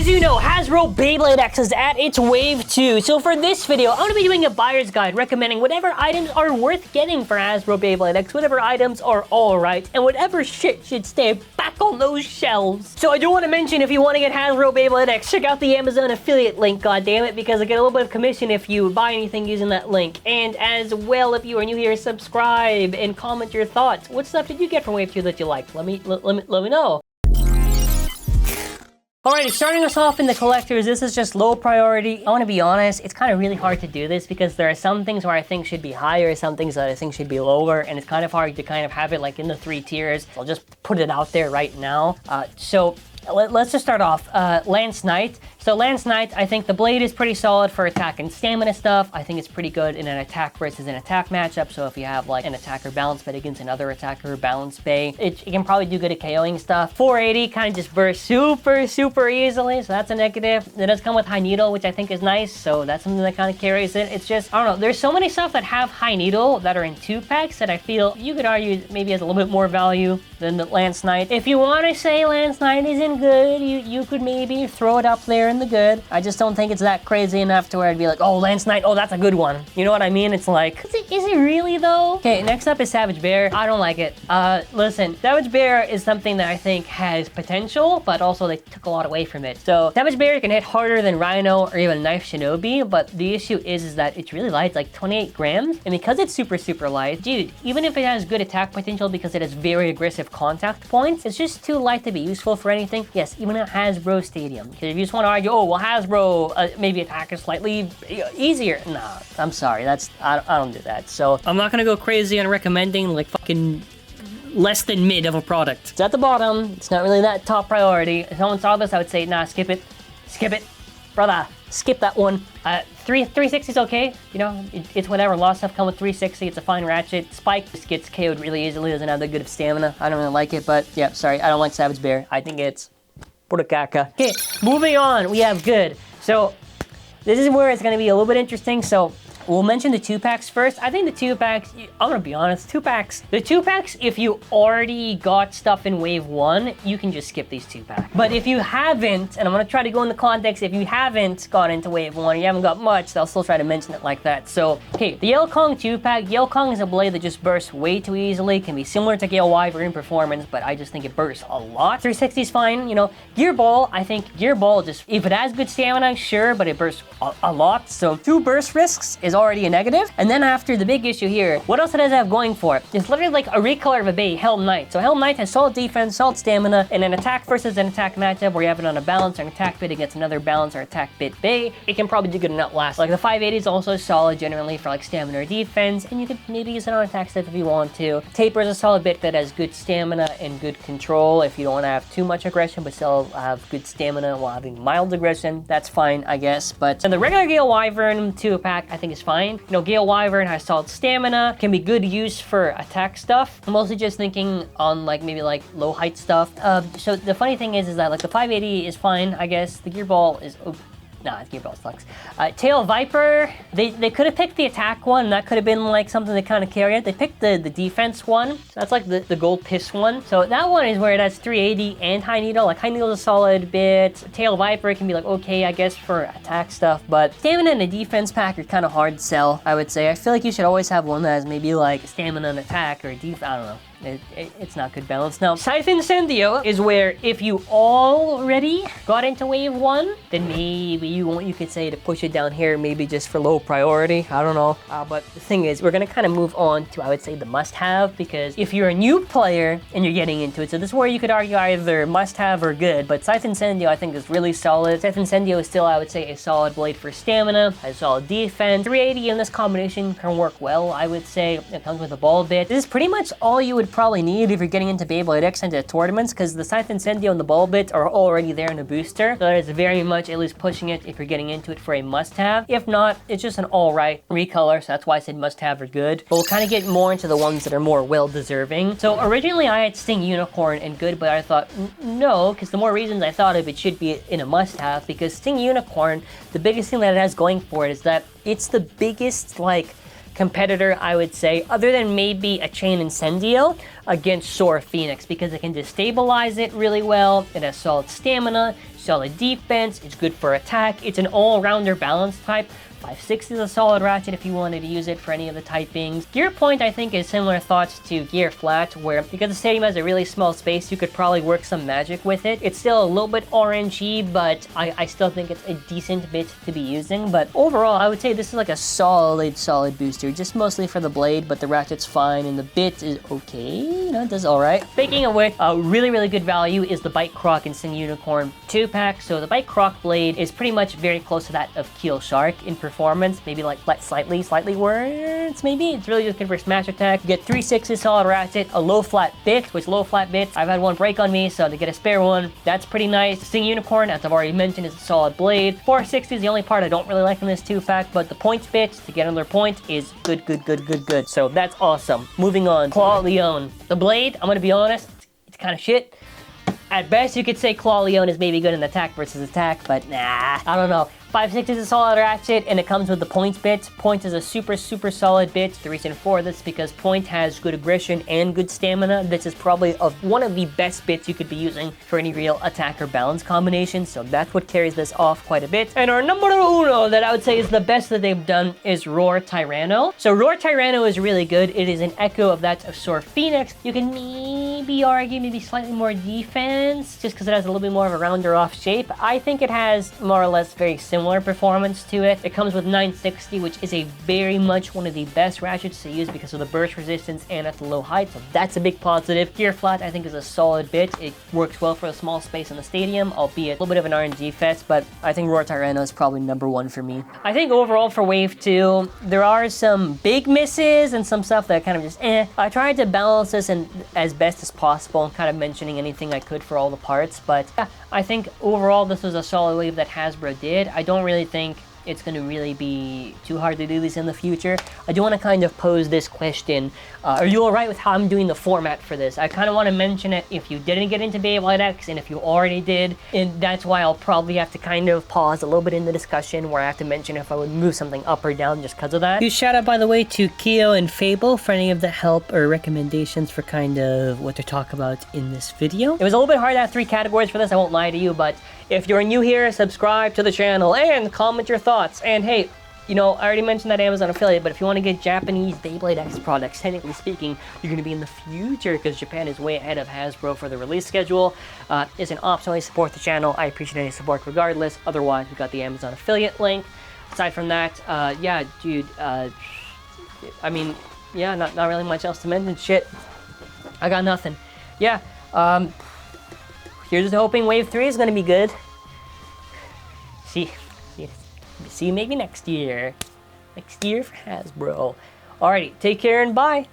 As you know, Hasbro Beyblade X is at its wave 2. So for this video, I'm going to be doing a buyer's guide recommending whatever items are worth getting for Hasbro Beyblade X, whatever items are alright, and whatever shit should stay back on those shelves. So I do want to mention, if you want to get Hasbro Beyblade X, check out the Amazon affiliate link, goddammit, because I get a little bit of commission if you buy anything using that link. And as well, if you are new here, subscribe and comment your thoughts. What stuff did you get from wave 2 that you liked? Let me know. Alright, starting us off in the collectors, this is just low priority. I want to be honest, it's kind of really hard to do this because there are some things where I think should be higher, some things that I think should be lower, and it's kind of hard to kind of have it like in the 3 tiers. So I'll just put it out there right now. Let's just start off. Lance Knight. So Lance Knight, I think the blade is pretty solid for attack and stamina stuff. I think it's pretty good in an attack versus an attack matchup. So if you have like an attacker balance bay against another attacker balance bay, it can probably do good at KOing stuff. 480 kind of just bursts super easily, so that's a negative. It does come with high needle, which I think is nice, so that's something that kind of carries it. It's just, I don't know, there's so many stuff that have high needle that are in 2-packs that I feel you could argue maybe has a little bit more value than the Lance Knight. If you want to say Lance Knight isn't good, you could maybe throw it up there in the good. I just don't think it's that crazy enough to where I'd be like, oh, Lance Knight, oh, that's a good one. You know what I mean? It's like, is it really though? Okay, next up is Savage Bear. I don't like it. Listen, Savage Bear is something that I think has potential, but also they took a lot away from it. So Savage Bear can hit harder than Rhino or even Knife Shinobi, but the issue is that it's really light, it's like 28 grams. And because it's super light, dude, even if it has good attack potential because it has very aggressive contact points, it's just too light to be useful for anything. Yes, even at Hasbro Stadium. Because if you just want to argue, oh, well, Hasbro maybe attack is slightly easier. Nah, I'm sorry, I don't do that. So I'm not gonna go crazy on recommending like fucking less than mid of a product. It's at the bottom. It's not really that top priority. If someone saw this, I would say, nah, skip it, brother, skip that one. 360 is okay. You know, it's whatever. A lot of stuff come with 360. It's a fine ratchet. Spike just gets KO'd really easily. Doesn't have that good of stamina. I don't really like it, but yeah, sorry, I don't like Savage Bear. I think it's pura caca. Okay, moving on. We have good. So this is where it's gonna be a little bit interesting. So we'll mention the 2-packs first. I think the 2-packs, I'm gonna be honest, the 2-packs, if you already got stuff in wave 1, you can just skip these 2-packs. But if you haven't, and I'm gonna try to go in the context, if you haven't got into wave 1, you haven't got much, I'll still try to mention it like that. So, okay, the Yell Kong 2-pack. Yell Kong is a blade that just bursts way too easily, can be similar to Gale Wyvern in performance, but I just think it bursts a lot. 360 is fine, you know. Gear Ball, I think Gear Ball just, if it has good stamina, sure, but it bursts a lot. So 2 burst risks is already a negative. And then after the big issue here, what else it does have going for it? It's literally like a recolor of a bay, Helm Knight. So Helm Knight has solid defense, solid stamina, and an attack versus an attack matchup where you have it on a balance or an attack bit against another balance or attack bit bay, it can probably do good and outlast. Like the 580 is also solid generally for like stamina or defense, and you could maybe use it on attack stuff if you want to. Taper is a solid bit that has good stamina and good control if you don't want to have too much aggression but still have good stamina while having mild aggression. That's fine, I guess. But the regular Gale Wyvern 2-pack I think is fine. You know, Gale Wyvern has solid stamina, can be good use for attack stuff. I'm mostly just thinking on like maybe like low height stuff. So the funny thing is that like the 580 is fine, I guess. The Gear Ball is, nah, Gear Ball sucks. Tail Viper, they could have picked the attack one. That could have been like something to kind of carry it. They picked the defense one. So that's like the gold piss one. So that one is where it has 380 and high needle. Like high needle is a solid bit. Tail Viper can be like okay, I guess, for attack stuff. But stamina and a defense pack are kind of hard to sell, I would say. I feel like you should always have one that has maybe like stamina and attack or defense. I don't know. It's not good balance. Now, Scythe Incendio is where if you already got into wave 1, then maybe you could say to push it down here, maybe just for low priority. I don't know. But the thing is, we're gonna kind of move on to, I would say, the must-have, because if you're a new player and you're getting into it, so this is where you could argue either must-have or good, but Scythe Incendio I think is really solid. Scythe Incendio is still, I would say, a solid blade for stamina, has solid defense. 380 in this combination can work well, I would say. It comes with a ball bit. This is pretty much all you would probably need if you're getting into Beyblade X into tournaments, because the Scythe Incendio and the ball bit are already there in a booster. So that is very much at least pushing it if you're getting into it for a must-have. If not, it's just an alright recolor, so that's why I said must-have or good. But we'll kind of get more into the ones that are more well-deserving. So originally I had Sting Unicorn and good, but I thought no, because the more reasons I thought of it should be in a must-have, because Sting Unicorn, the biggest thing that it has going for it is that it's the biggest, like, competitor, I would say, other than maybe a Chain Incendio, against Sora Phoenix because it can destabilize it really well. It has solid stamina, solid defense, it's good for attack, it's an all-rounder balance type. 5/6 is a solid ratchet if you wanted to use it for any of the typings. Gear Point, I think, is similar thoughts to Gear Flat, where because the stadium has a really small space, you could probably work some magic with it. It's still a little bit orangey, but I still think it's a decent bit to be using. But overall, I would say this is like a solid booster, just mostly for the blade, but the ratchet's fine, and the bit is okay, you know, it does alright. Speaking of which, a really good value is the Bite Croc and Sing Unicorn 2-pack. So the Bite Croc blade is pretty much very close to that of Keel Shark in performance, maybe like slightly worse, maybe. It's really just good for smash attack. You get 3/6 solid ratchet, a low flat bit, which low flat bits, I've had one break on me, so to get a spare one, that's pretty nice. Sing Unicorn, as I've already mentioned, is a solid blade. 4/60 is the only part I don't really like in this 2-pack, but the points bit to get another point is good. So that's awesome. Moving on, Claw Leon. The blade, I'm gonna be honest, it's kind of shit. At best, you could say Claw Leon is maybe good in attack versus attack, but nah, I don't know. 5/6 is a solid ratchet, and it comes with the points bit. Point is a super solid bit. The reason for this is because Point has good aggression and good stamina. This is probably one of the best bits you could be using for any real attack or balance combination, so that's what carries this off quite a bit. And our numero uno that I would say is the best that they've done is Roar Tyranno. So Roar Tyranno is really good. It is an echo of that of Sora Phoenix. You can maybe argue maybe slightly more defense, just because it has a little bit more of a rounder off shape. I think it has more or less very similar performance to it. It comes with 960, which is a very much one of the best ratchets to use because of the burst resistance and at the low height, so that's a big positive. Gear Flat, I think, is a solid bit. It works well for a small space in the stadium, albeit a little bit of an RNG fest, but I think Roar Tyranno is probably number one for me. I think overall for Wave 2, there are some big misses and some stuff that kind of just I tried to balance this in as best as possible, kind of mentioning anything I could for all the parts, but yeah, I think overall this was a solid wave that Hasbro did. I don't really think it's going to really be too hard to do this in the future. I do want to kind of pose this question. Are you alright with how I'm doing the format for this? I kind of want to mention it if you didn't get into Beyblade X, and if you already did, and that's why I'll probably have to kind of pause a little bit in the discussion where I have to mention if I would move something up or down just because of that. Huge shout out, by the way, to Keo and Fable for any of the help or recommendations for kind of what to talk about in this video. It was a little bit hard to have 3 categories for this, I won't lie to you, but if you're new here, subscribe to the channel and comment your thoughts. And hey, you know, I already mentioned that Amazon affiliate, but if you want to get Japanese Beyblade X products, technically speaking, you're going to be in the future because Japan is way ahead of Hasbro for the release schedule. It's an optionally support the channel. I appreciate any support regardless. Otherwise, we got the Amazon affiliate link. Aside from that, yeah, dude, I mean, yeah, not really much else to mention. Shit, I got nothing. Yeah, here's hoping Wave 3 is going to be good. See you maybe next year. Next year for Hasbro. Alrighty, take care and bye.